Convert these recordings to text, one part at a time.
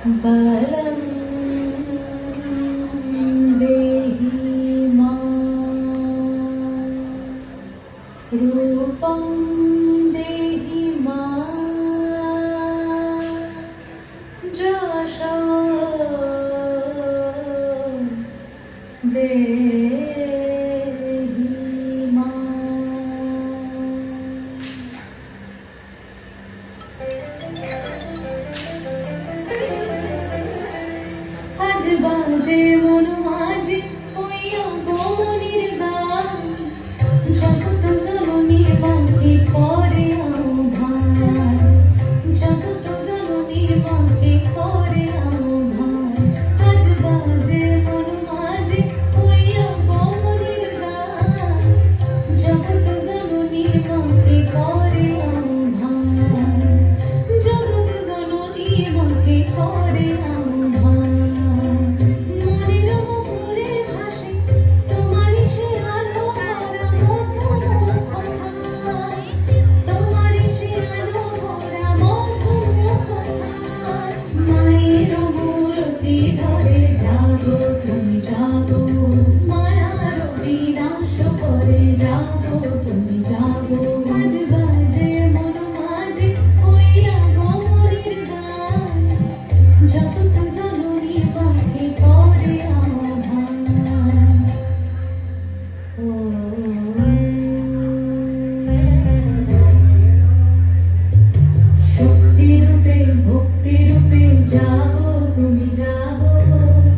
बलं देहि मां रूपं देहि मां যশো দেহি মাं। আজ বাজে মন মাঝে হইয়া মনির গান, জগৎ জননী বাঁকে করে আহ্বান, জগৎ জননী বাঁকে করে আহ্বান। আজ বাজে মন মাঝে হইয়া মনির গান, জগৎ জননী বাঁকে করে আহ্বান, জগৎ জননী বাঁকে করে আহ্বান। ধরে জাগো তুমি জাগো, মায়ার বিনাশ করে জাগো তুমি জাগো। আজ বাজে মন মাঝে হইয়া গৌরীর গান, জগৎ জননী বাঁকে করে আহ্বান। শক্তি রূপে ভক্তি রূপে জাগো তুমি জাগো,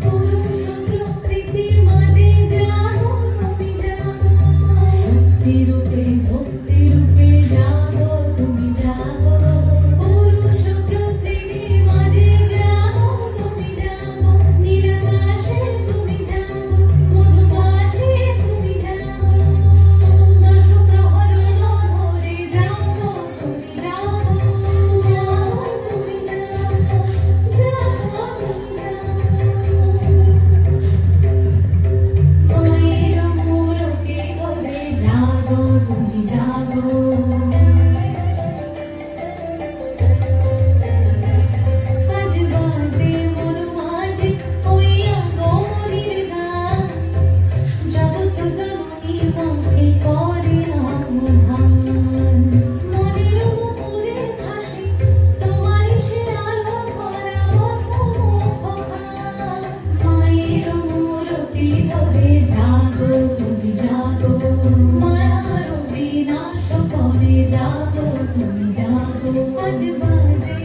পুরুষ প্রকৃতির মাঝে জাগো তুমি জাগো। শক্তি রূপে ভক্তি রূপে জাগো তুমি জাগো, পুরুষ প্রকৃতির মাঝে জাগো তুমি জাগো। নিরাকাশে তুমি জাগো, মধুকাশে তুমি জাগো, দশ প্রহরণ ধরে জাগো তুমি জাগো, জাগো তুমি জাগো, জাগো তুমি জাগো। মায়ের মূরতি ধরে জাগো তুমি জাগো। আজ বাজে মন মাঝে হইয়া গৌরীর গান, জগৎ জননী বাঁকে করে আহ্বান। মনের মুখরে ভাসে তোমারই সে আলো ভরা মধুমুখখান। মায়ের মূরতি ধরে জাগো তুমি জাগো, মায়ার বিনাশ করে জাগো তুমি জাগো। আজ বাজে